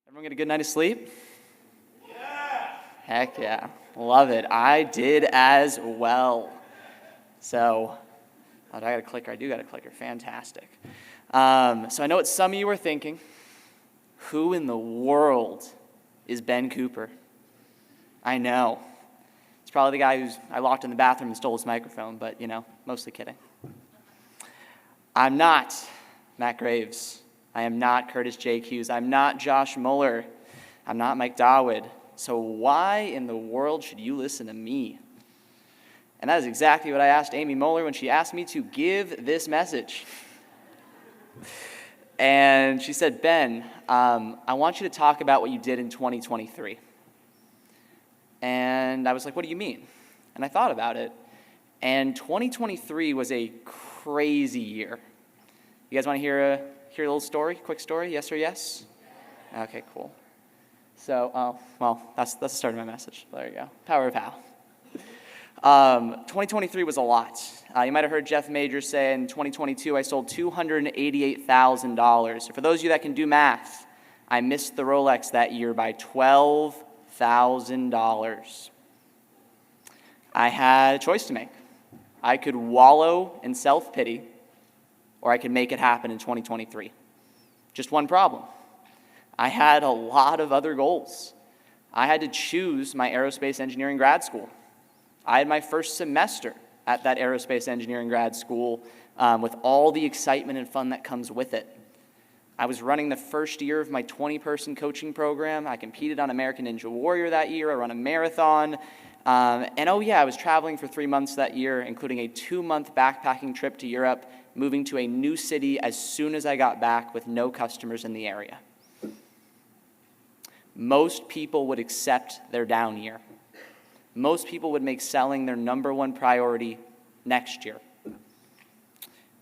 Everyone get a good night of sleep? Yeah! Heck yeah. Love it. I did as well. So, I got a clicker. I do got a clicker. Fantastic. So I know what some of you are thinking. Who in the world is Ben Cooper? I know. It's probably the guy I locked in the bathroom and stole his microphone, but, mostly kidding. I'm not Matt Graves. I am not Curtis J. Hughes. I'm not Josh Mueller. I'm not Mike Dawood. So why in the world should you listen to me? And that is exactly what I asked Amy Mueller when she asked me to give this message. And she said, Ben, I want you to talk about what you did in 2023. And I was like, what do you mean? And I thought about it. And 2023 was a crazy year. You guys want to hear a little story, quick story, yes or yes? Okay, cool. So, that's the start of my message. There you go. Power of how. 2023 was a lot. You might have heard Jeff Major say in 2022, I sold $288,000. For those of you that can do math, I missed the Rolex that year by $12,000. I had a choice to make. I could wallow in self-pity, or I could make it happen in 2023. Just one problem. I had a lot of other goals. I had to choose my aerospace engineering grad school. I had my first semester at that aerospace engineering grad school with all the excitement and fun that comes with it. I was running the first year of my 20-person coaching program. I competed on American Ninja Warrior that year. I ran a marathon. And I was traveling for 3 months that year, including a 2-month backpacking trip to Europe, moving to a new city as soon as I got back with no customers in the area. Most people would accept their down year. Most people would make selling their number one priority next year.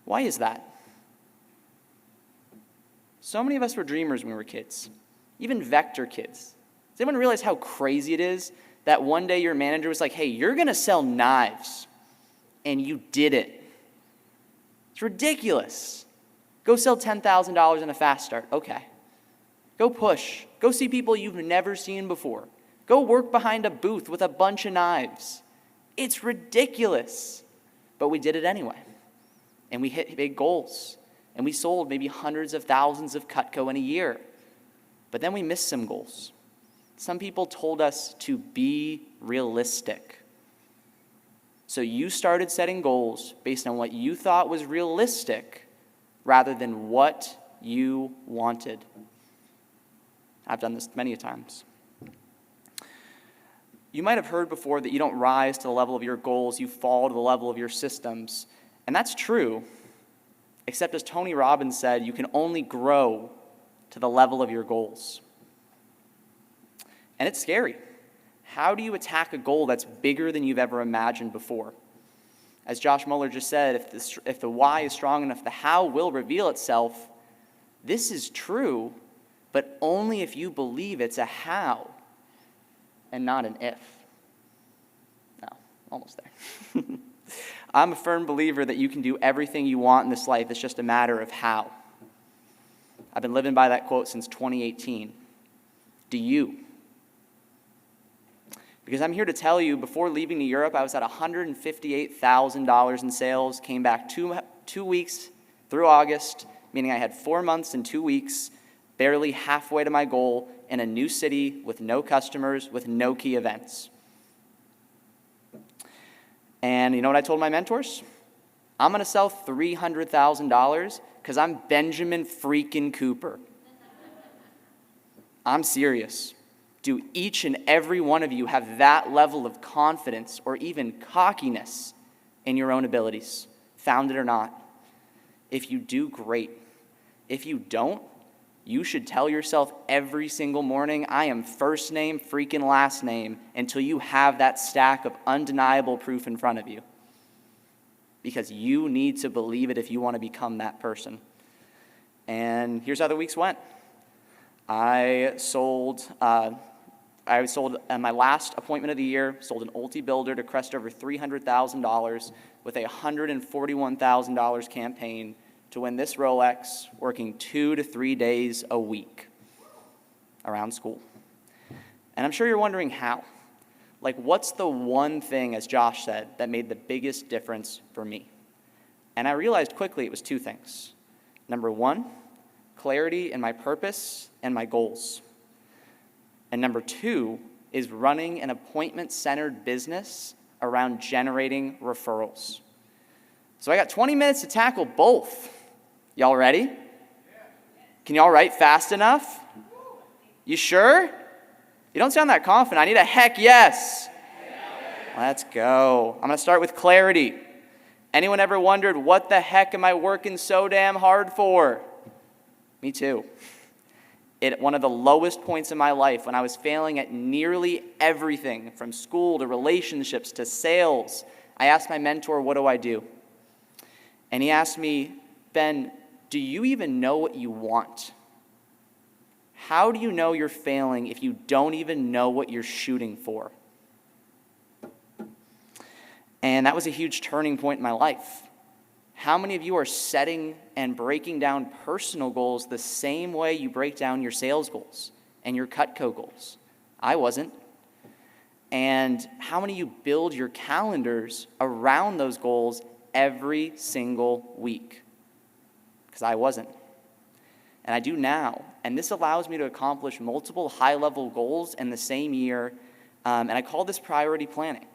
Why is that? So many of us were dreamers when we were kids, even vector kids. Does anyone realize how crazy it is that one day your manager was like, hey, you're going to sell knives, and you did it? It's ridiculous. Go sell $10,000 in a fast start. Okay. Go push. Go see people you've never seen before. Go work behind a booth with a bunch of knives. It's ridiculous. But we did it anyway. And we hit big goals. And we sold maybe hundreds of thousands of Cutco in a year. But then we missed some goals. Some people told us to be realistic. So you started setting goals based on what you thought was realistic rather than what you wanted. I've done this many times. You might have heard before that you don't rise to the level of your goals, you fall to the level of your systems. And that's true, except as Tony Robbins said, you can only grow to the level of your goals. And it's scary. How do you attack a goal that's bigger than you've ever imagined before? As Josh Mueller just said, if the why is strong enough, the how will reveal itself. This is true, but only if you believe it's a how and not an if. No, almost there. I'm a firm believer that you can do everything you want in this life. It's just a matter of how. I've been living by that quote since 2018. Do you? Because I'm here to tell you, before leaving to Europe, I was at $158,000 in sales, came back two weeks through August, meaning I had 4 months and 2 weeks, barely halfway to my goal, in a new city with no customers, with no key events. And you know what I told my mentors? I'm going to sell $300,000 because I'm Benjamin freaking Cooper. I'm serious. Do each and every one of you have that level of confidence or even cockiness in your own abilities, founded or not? If you do, great. If you don't, you should tell yourself every single morning, I am first name, freaking last name, until you have that stack of undeniable proof in front of you. Because you need to believe it if you want to become that person. And here's how the weeks went. I sold at my last appointment of the year, sold an Ulti builder to crest over $300,000 with a $141,000 campaign to win this Rolex, working 2 to 3 days a week. around school. And I'm sure you're wondering how. Like, what's the one thing, as Josh said, that made the biggest difference for me? And I realized quickly it was two things. Number one, clarity in my purpose and my goals. And number two is running an appointment-centered business around generating referrals. So I got 20 minutes to tackle both. Y'all ready? Can y'all write fast enough? You sure? You don't sound that confident. I need a heck yes. Let's go. I'm going to start with clarity. Anyone ever wondered, what the heck am I working so damn hard for? Me too. At one of the lowest points in my life, when I was failing at nearly everything, from school to relationships to sales, I asked my mentor, what do I do? And he asked me, Ben, do you even know what you want? How do you know you're failing if you don't even know what you're shooting for? And that was a huge turning point in my life. How many of you are setting and breaking down personal goals the same way you break down your sales goals and your Cutco goals? I wasn't. And how many of you build your calendars around those goals every single week? Because I wasn't. And I do now. And this allows me to accomplish multiple high-level goals in the same year. And I call this priority planning.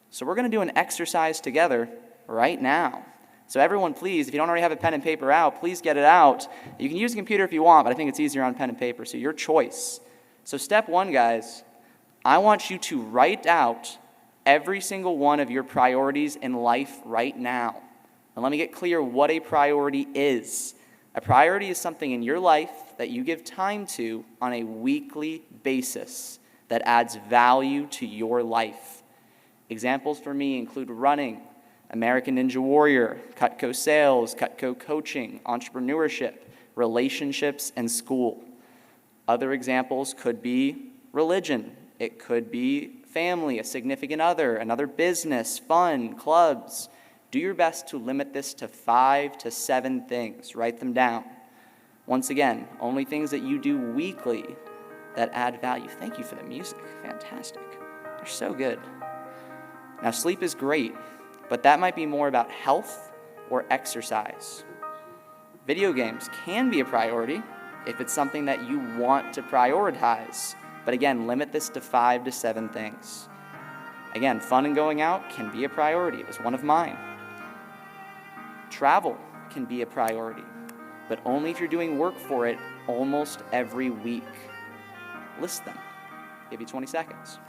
So we're going to do an exercise together right now. So everyone, please, if you don't already have a pen and paper out, please get it out. You can use a computer if you want, but I think it's easier on pen and paper, so your choice. So step one, guys, I want you to write out every single one of your priorities in life right now. And let me get clear what a priority is. A priority is something in your life that you give time to on a weekly basis that adds value to your life. Examples for me include running, American Ninja Warrior, Cutco sales, Cutco coaching, entrepreneurship, relationships, and school. Other examples could be religion. It could be family, a significant other, another business, fun, clubs. Do your best to limit this to 5 to 7 things. Write them down. Once again, only things that you do weekly that add value. Thank you for the music. Fantastic. You're so good. Now, sleep is great, but that might be more about health or exercise. Video games can be a priority if it's something that you want to prioritize. But again, limit this to 5 to 7 things. Again, fun and going out can be a priority. It was one of mine. Travel can be a priority, but only if you're doing work for it almost every week. List them. Give you 20 seconds.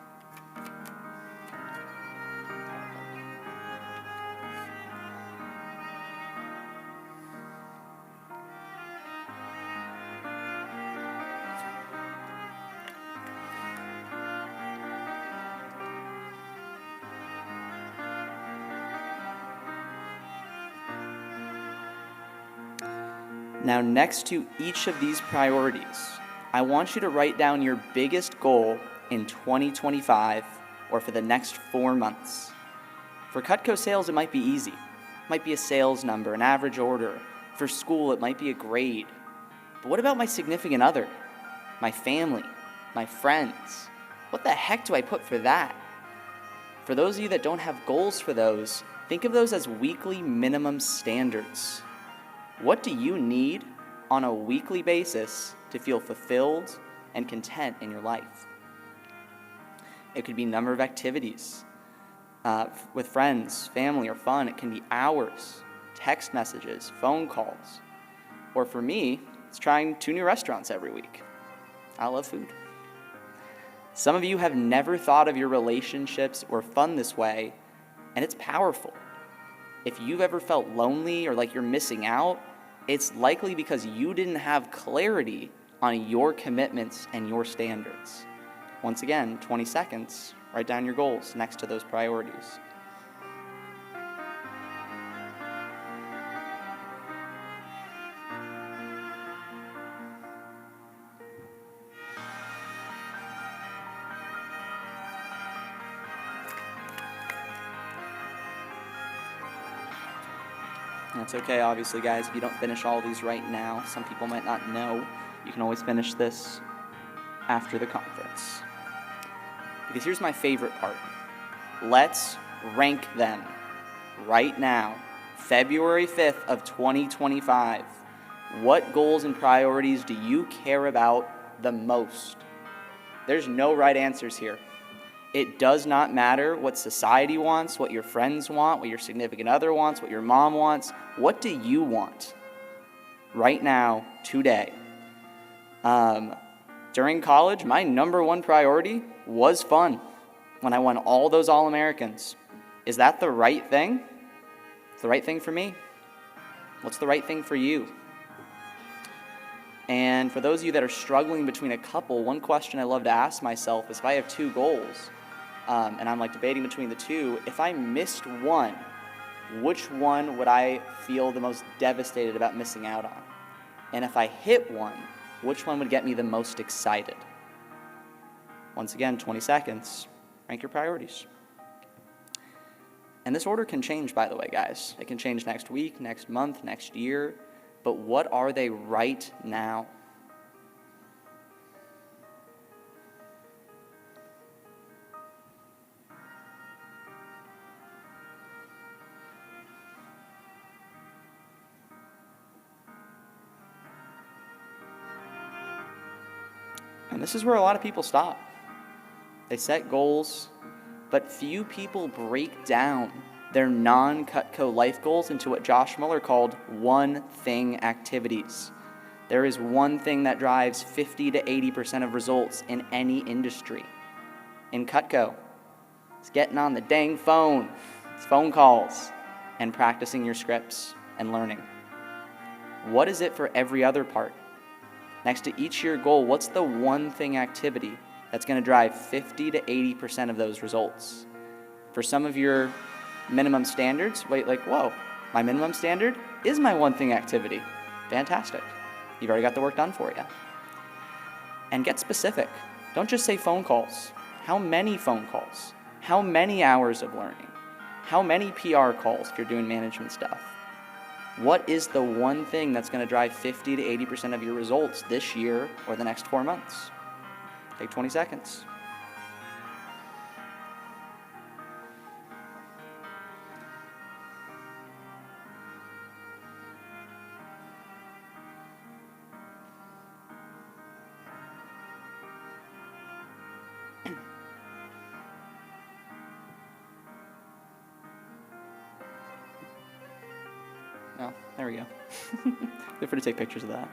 Now, next to each of these priorities, I want you to write down your biggest goal in 2025 or for the next 4 months. For Cutco sales, it might be easy. It might be a sales number, an average order. For school, it might be a grade. But what about my significant other, my family, my friends? What the heck do I put for that? For those of you that don't have goals for those, think of those as weekly minimum standards. What do you need on a weekly basis to feel fulfilled and content in your life? It could be number of activities with friends, family, or fun. It can be hours, text messages, phone calls. Or for me, it's trying 2 new restaurants every week. I love food. Some of you have never thought of your relationships or fun this way, and it's powerful. If you've ever felt lonely or like you're missing out, it's likely because you didn't have clarity on your commitments and your standards. Once again, 20 seconds, write down your goals next to those priorities. That's okay, obviously, guys. If you don't finish all these right now, some people might not know. You can always finish this after the conference. Because here's my favorite part. Let's rank them right now, February 5th of 2025. What goals and priorities do you care about the most? There's no right answers here. It does not matter what society wants, what your friends want, what your significant other wants, what your mom wants. What do you want right now, today? During college, my number one priority was fun when I won all those All-Americans. Is that the right thing? It's the right thing for me. What's the right thing for you? And for those of you that are struggling between a couple, one question I love to ask myself is if I have two goals, and I'm like debating between the two, if I missed one, which one would I feel the most devastated about missing out on? And if I hit one, which one would get me the most excited? Once again, 20 seconds. Rank your priorities. And this order can change, by the way, guys. It can change next week, next month, next year. But what are they right now? And this is where a lot of people stop. They set goals, but few people break down their non-Cutco life goals into what Josh Muller called one-thing activities. There is one thing that drives 50 to 80% of results in any industry. In Cutco, it's getting on the dang phone. It's phone calls and practicing your scripts and learning. What is it for every other part? Next to each year goal, what's the one thing activity that's going to drive 50 to 80% of those results? For some of your minimum standards, whoa, my minimum standard is my one thing activity. Fantastic. You've already got the work done for you. And get specific. Don't just say phone calls. How many phone calls? How many hours of learning? How many PR calls if you're doing management stuff? What is the one thing that's going to drive 50 to 80% of your results this year or the next 4 months? Take 20 seconds. Oh, there we go. Feel free to take pictures of that.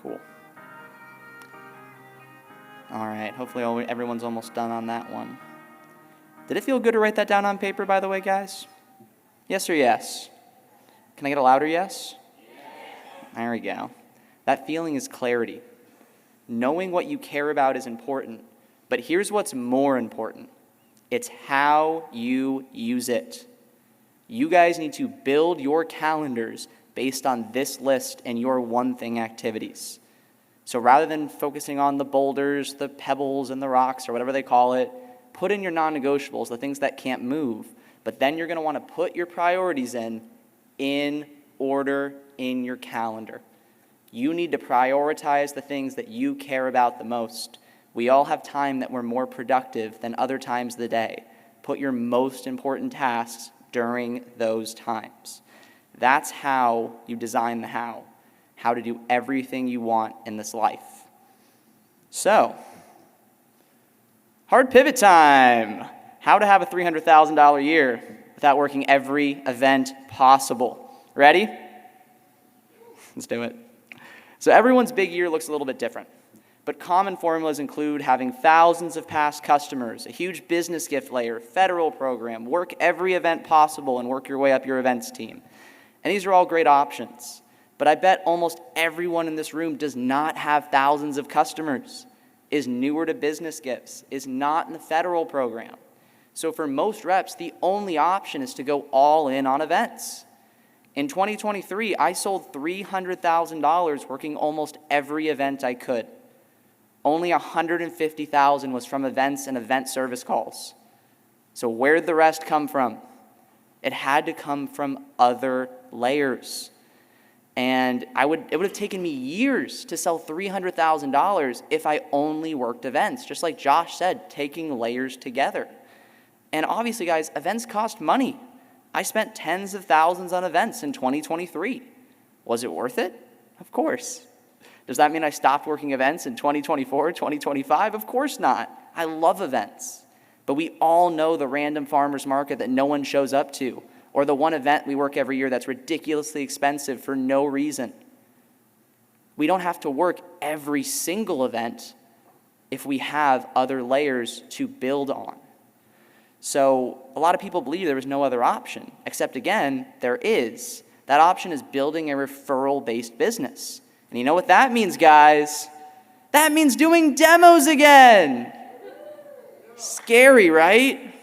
Cool. All right, hopefully everyone's almost done on that one. Did it feel good to write that down on paper, by the way, guys? Yes or yes? Can I get a louder yes? There we go. That feeling is clarity. Knowing what you care about is important, but here's what's more important. It's how you use it. You guys need to build your calendars based on this list and your one-thing activities. So rather than focusing on the boulders, the pebbles, and the rocks, or whatever they call it, put in your non-negotiables, the things that can't move. But then you're going to want to put your priorities in order in your calendar. You need to prioritize the things that you care about the most. We all have time that we're more productive than other times of the day. Put your most important tasks during those times. That's how you design the how to do everything you want in this life. So, hard pivot time. How to have a $300,000 year without working every event possible. Ready? Let's do it. So everyone's big year looks a little bit different. But common formulas include having thousands of past customers, a huge business gift layer, federal program, work every event possible, and work your way up your events team. And these are all great options. But I bet almost everyone in this room does not have thousands of customers, is newer to business gifts, is not in the federal program. So for most reps, the only option is to go all in on events. In 2023, I sold $300,000 working almost every event I could. Only $150,000 was from events and event service calls. So where'd the rest come from? It had to come from other layers. And it would have taken me years to sell $300,000 if I only worked events. Just like Josh said, taking layers together. And obviously, guys, events cost money. I spent tens of thousands on events in 2023. Was it worth it? Of course. Does that mean I stopped working events in 2024, 2025? Of course not. I love events. But we all know the random farmer's market that no one shows up to, or the one event we work every year that's ridiculously expensive for no reason. We don't have to work every single event if we have other layers to build on. So a lot of people believe there was no other option, except again, there is. That option is building a referral-based business. And you know what that means, guys? That means doing demos again. Scary, right?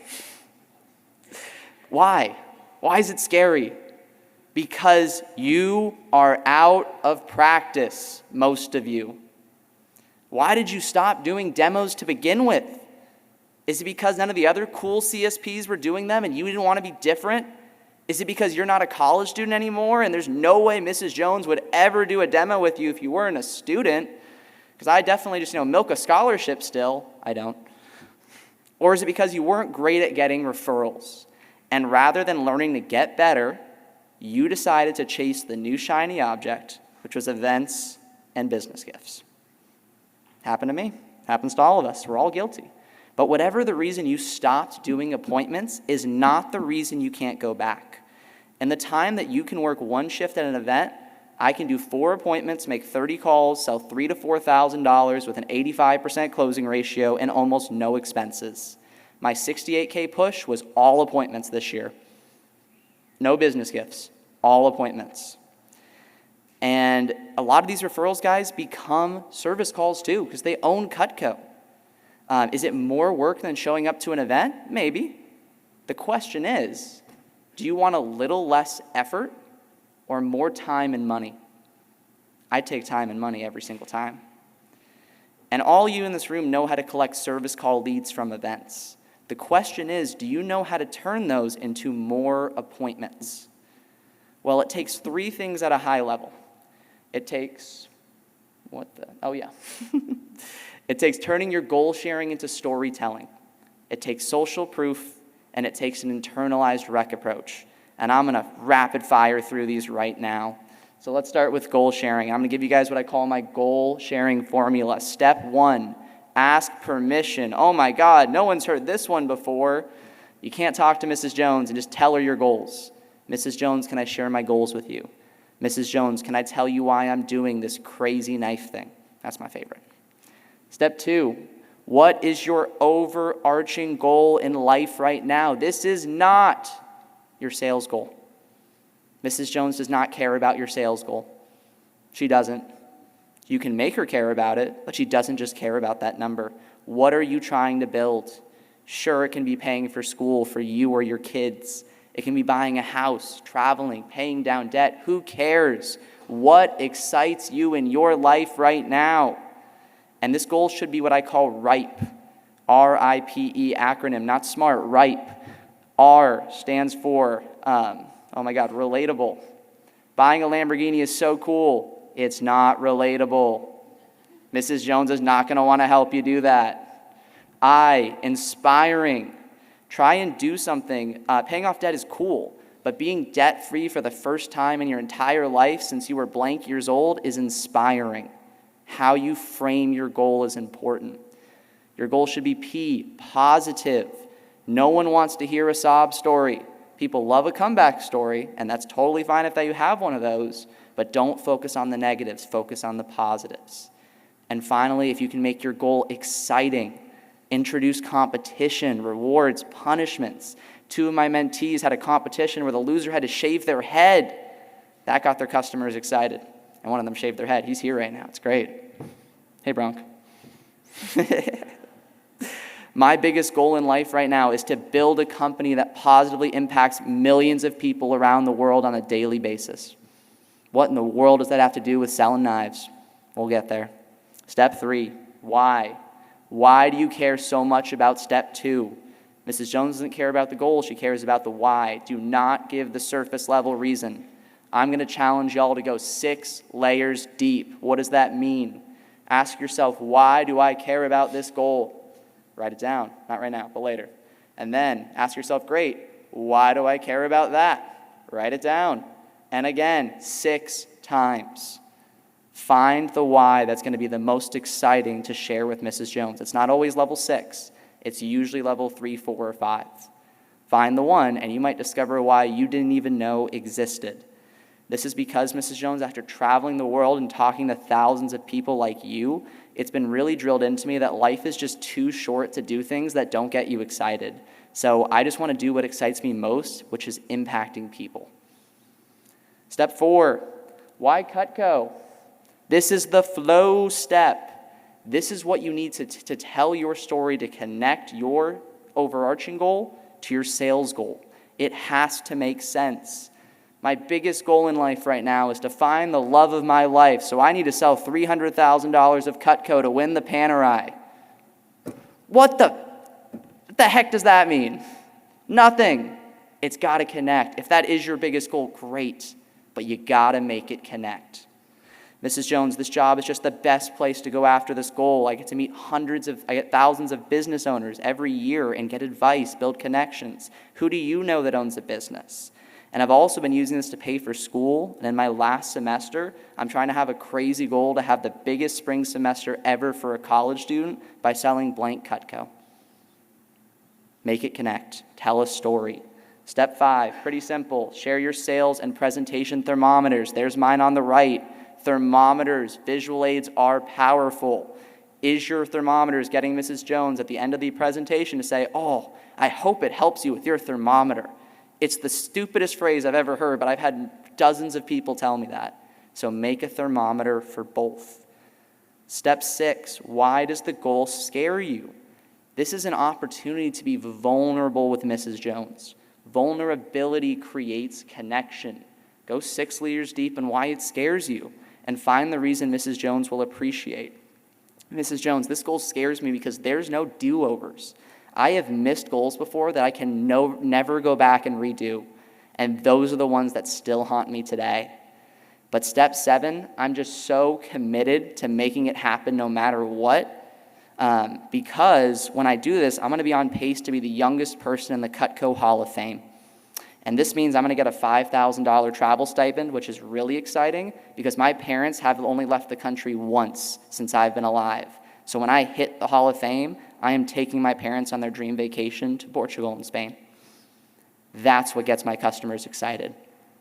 Why? Why is it scary? Because you are out of practice, most of you. Why did you stop doing demos to begin with? Is it because none of the other cool CSPs were doing them and you didn't want to be different? Is it because you're not a college student anymore and there's no way Mrs. Jones would ever do a demo with you if you weren't a student? Because I definitely just, milk a scholarship still. I don't. Or is it because you weren't great at getting referrals? And rather than learning to get better, you decided to chase the new shiny object, which was events and business gifts. Happened to me. Happens to all of us. We're all guilty. But whatever the reason you stopped doing appointments is not the reason you can't go back. In the time that you can work one shift at an event, I can do 4 appointments, make 30 calls, sell $3,000 to $4,000 with an 85% closing ratio and almost no expenses. My 68K push was all appointments this year. No business gifts, all appointments. And a lot of these referrals, guys, become service calls too because they own Cutco. Is it more work than showing up to an event? Maybe. The question is, do you want a little less effort or more time and money? I take time and money every single time. And all you in this room know how to collect service call leads from events. The question is, do you know how to turn those into more appointments? Well, it takes 3 things at a high level. It takes, It takes turning your goal sharing into storytelling. It takes social proof, and it takes an internalized rec approach. And I'm going to rapid fire through these right now. So let's start with goal sharing. I'm going to give you guys what I call my goal sharing formula. Step 1, ask permission. Oh my God, no one's heard this one before. You can't talk to Mrs. Jones and just tell her your goals. Mrs. Jones, can I share my goals with you? Mrs. Jones, can I tell you why I'm doing this crazy knife thing? That's my favorite. Step 2, what is your overarching goal in life right now? This is not your sales goal. Mrs. Jones does not care about your sales goal. She doesn't. You can make her care about it, but she doesn't just care about that number. What are you trying to build? Sure, it can be paying for school for you or your kids. It can be buying a house, traveling, paying down debt. Who cares? What excites you in your life right now? And this goal should be what I call RIPE, R-I-P-E acronym, not smart, RIPE. R stands for, relatable. Buying a Lamborghini is so cool. It's not relatable. Mrs. Jones is not going to want to help you do that. I, inspiring. Try and do something. Paying off debt is cool, but being debt-free for the first time in your entire life since you were blank years old is inspiring. How you frame your goal is important. Your goal should be P, positive. No one wants to hear a sob story. People love a comeback story, and that's totally fine if you have one of those, but don't focus on the negatives, focus on the positives. And finally, if you can make your goal exciting, introduce competition, rewards, punishments. 2 of my mentees had a competition where the loser had to shave their head. That got their customers excited. And one of them shaved their head. He's here right now. It's great. Hey, Bronk. My biggest goal in life right now is to build a company that positively impacts millions of people around the world on a daily basis. What in the world does that have to do with selling knives? We'll get there. Step 3, why? Why do you care so much about step 2? Mrs. Jones doesn't care about the goal. She cares about the why. Do not give the surface level reason. I'm going to challenge y'all to go 6 layers deep. What does that mean? Ask yourself, why do I care about this goal? Write it down. Not right now, but later. And then ask yourself, great, why do I care about that? Write it down. And again, 6 times. Find the why that's going to be the most exciting to share with Mrs. Jones. It's not always level 6. It's usually level 3, 4, or 5. Find the one, and you might discover why you didn't even know existed. This is because, Mrs. Jones, after traveling the world and talking to thousands of people like you, it's been really drilled into me that life is just too short to do things that don't get you excited. So I just want to do what excites me most, which is impacting people. Step 4, why Cutco? This is the flow step. This is what you need to tell your story to connect your overarching goal to your sales goal. It has to make sense. My biggest goal in life right now is to find the love of my life, so I need to sell $300,000 of Cutco to win the Panerai. What the heck does that mean? Nothing. It's got to connect. If that is your biggest goal, great, but you got to make it connect. Mrs. Jones, this job is just the best place to go after this goal. I get to meet I get thousands of business owners every year and get advice, build connections. Who do you know that owns a business? And I've also been using this to pay for school. And in my last semester, I'm trying to have a crazy goal to have the biggest spring semester ever for a college student by selling blank Cutco. Make it connect. Tell a story. Step 5, pretty simple. Share your sales and presentation thermometers. There's mine on the right. Thermometers, visual aids are powerful. Is your thermometers getting Mrs. Jones at the end of the presentation to say, oh, I hope it helps you with your thermometer? It's the stupidest phrase I've ever heard, but I've had dozens of people tell me that. So make a thermometer for both. Step 6, why does the goal scare you? This is an opportunity to be vulnerable with Mrs. Jones. Vulnerability creates connection. Go 6 layers deep in why it scares you, and find the reason Mrs. Jones will appreciate. Mrs. Jones, this goal scares me because there's no do-overs. I have missed goals before that I can never go back and redo, and those are the ones that still haunt me today. But step 7, I'm just so committed to making it happen no matter what, because when I do this, I'm going to be on pace to be the youngest person in the Cutco Hall of Fame. And this means I'm going to get a $5,000 travel stipend, which is really exciting because my parents have only left the country once since I've been alive. So when I hit the Hall of Fame, I am taking my parents on their dream vacation to Portugal and Spain. That's what gets my customers excited.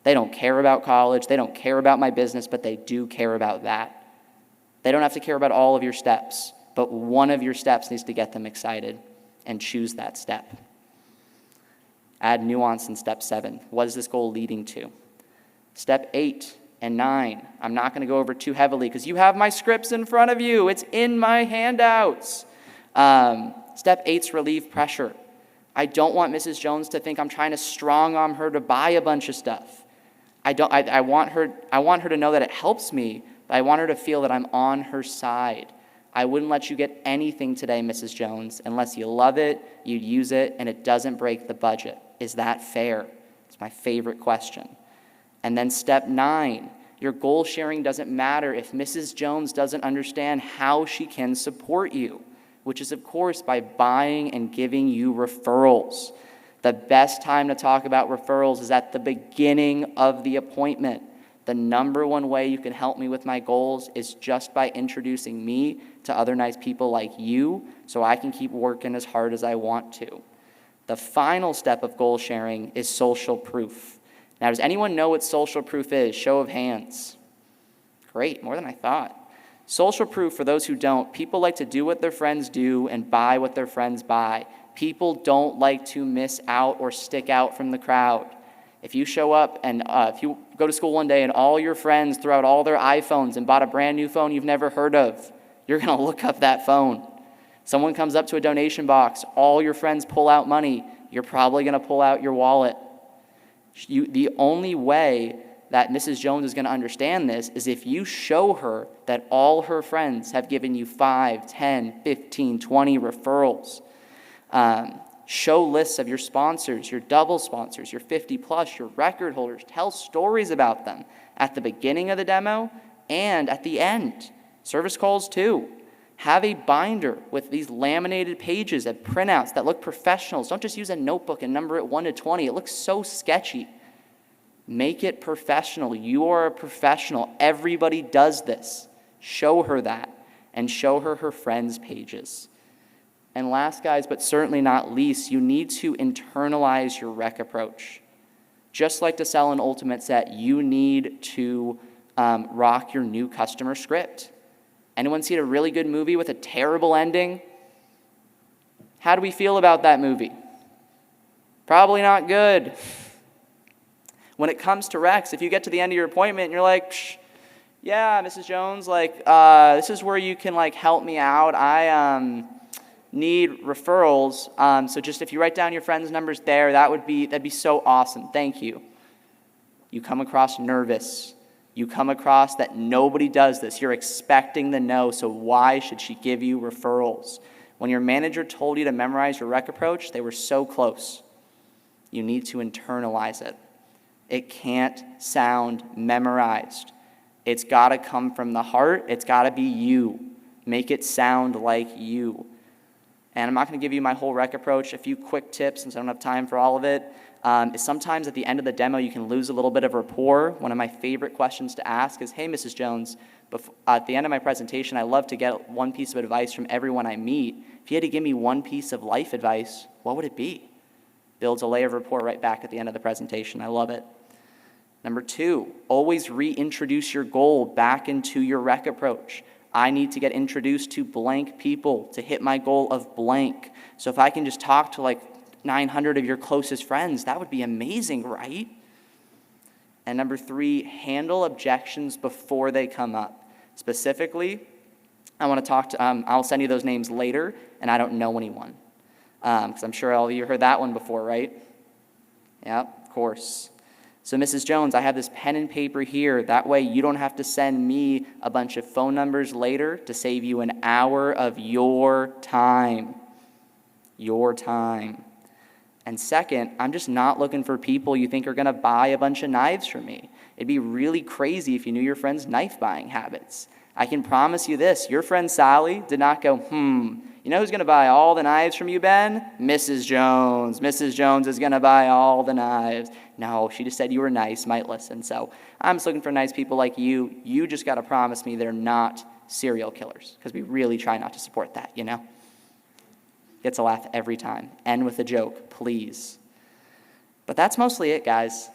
They don't care about college, they don't care about my business, but they do care about that. They don't have to care about all of your steps, but one of your steps needs to get them excited, and choose that step. Add nuance in step 7. What is this goal leading to? Step 8 and 9. I'm not going to go over too heavily because you have my scripts in front of you. It's in my handouts. Step 8's relieve pressure. I don't want Mrs. Jones to think I'm trying to strong arm her to buy a bunch of stuff. I want her to know that it helps me, but I want her to feel that I'm on her side. I wouldn't let you get anything today, Mrs. Jones, unless you love it, you use it, and it doesn't break the budget. Is that fair? It's my favorite question. And then step 9, your goal sharing doesn't matter if Mrs. Jones doesn't understand how she can support you, which is, of course, by buying and giving you referrals. The best time to talk about referrals is at the beginning of the appointment. The number one way you can help me with my goals is just by introducing me to other nice people like you so I can keep working as hard as I want to. The final step of goal sharing is social proof. Now, does anyone know what social proof is? Show of hands. Great, more than I thought. Social proof, for those who don't, people like to do what their friends do and buy what their friends buy. People don't like to miss out or stick out from the crowd. If you show up and if you go to school one day and all your friends threw out all their iPhones and bought a brand new phone you've never heard of, you're going to look up that phone. Someone comes up to a donation box, all your friends pull out money, you're probably going to pull out your wallet. The only way that Mrs. Jones is going to understand this is if you show her that all her friends have given you 5, 10, 15, 20 referrals. Show lists of your sponsors, your double sponsors, your 50 plus, your record holders. Tell stories about them at the beginning of the demo and at the end. Service calls too. Have a binder with these laminated pages and printouts that look professional. Don't just use a notebook and number it 1 to 20. It looks so sketchy. Make it professional. You are a professional. Everybody does this. Show her that, and show her her friends' pages. And last, guys, but certainly not least, you need to internalize your rec approach. Just like to sell an ultimate set, you need to rock your new customer script. Anyone seen a really good movie with a terrible ending? How do we feel about that movie? Probably not good. When it comes to recs, if you get to the end of your appointment and you're like, yeah, Mrs. Jones, this is where you can help me out. I need referrals. So just if you write down your friends' numbers there, that'd be so awesome. Thank you. You come across nervous. You come across that nobody does this. You're expecting the no, so why should she give you referrals? When your manager told you to memorize your rec approach, they were so close. You need to internalize it. It can't sound memorized. It's got to come from the heart. It's got to be you. Make it sound like you. And I'm not going to give you my whole rec approach. A few quick tips, since I don't have time for all of it, is sometimes at the end of the demo you can lose a little bit of rapport. One of my favorite questions to ask is, hey, Mrs. Jones, at the end of my presentation, I love to get one piece of advice from everyone I meet. If you had to give me one piece of life advice, what would it be? Builds a layer of rapport right back at the end of the presentation. I love it. Number 2, always reintroduce your goal back into your rec approach. I need to get introduced to blank people to hit my goal of blank. So if I can just talk to 900 of your closest friends, that would be amazing, right? And number 3, handle objections before they come up. Specifically, I want to talk to, I'll send you those names later, and I don't know anyone. Because I'm sure all of you heard that one before, right? Yeah, of course. So Mrs. Jones, I have this pen and paper here. That way you don't have to send me a bunch of phone numbers later to save you an hour of your time. Your time. And second, I'm just not looking for people you think are going to buy a bunch of knives from me. It'd be really crazy if you knew your friend's knife buying habits. I can promise you this, your friend Sally did not go, you know who's going to buy all the knives from you, Ben? Mrs. Jones. Mrs. Jones is going to buy all the knives. No, she just said you were nice, might listen. So I'm just looking for nice people like you. You just got to promise me they're not serial killers, because we really try not to support that, you know? Gets a laugh every time. End with a joke, please. But that's mostly it, guys.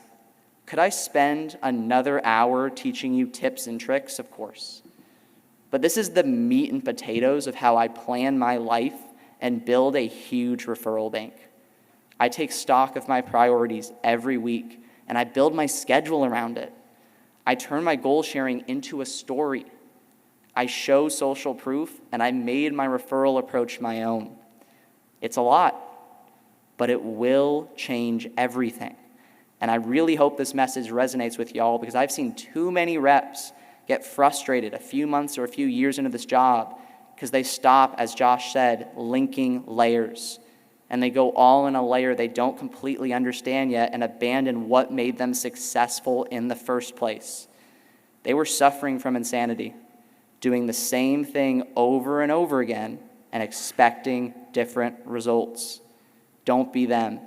Could I spend another hour teaching you tips and tricks? Of course. But this is the meat and potatoes of how I plan my life and build a huge referral bank. I take stock of my priorities every week, and I build my schedule around it. I turn my goal sharing into a story. I show social proof, and I made my referral approach my own. It's a lot, but it will change everything. And I really hope this message resonates with y'all, because I've seen too many reps get frustrated a few months or a few years into this job because they stop, as Josh said, linking layers. And they go all in a layer they don't completely understand yet and abandon what made them successful in the first place. They were suffering from insanity, doing the same thing over and over again and expecting different results. Don't be them.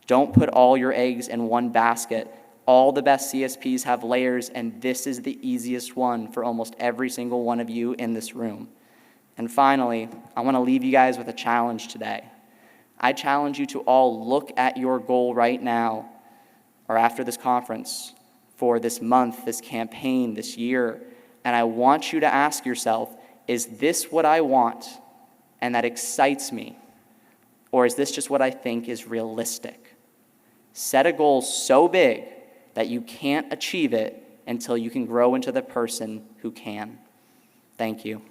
Don't put all your eggs in one basket. All the best CSPs have layers, and this is the easiest one for almost every single one of you in this room. And finally, I want to leave you guys with a challenge today. I challenge you to all look at your goal right now or after this conference for this month, this campaign, this year, and I want you to ask yourself, is this what I want and that excites me? Or is this just what I think is realistic? Set a goal so big that you can't achieve it until you can grow into the person who can. Thank you.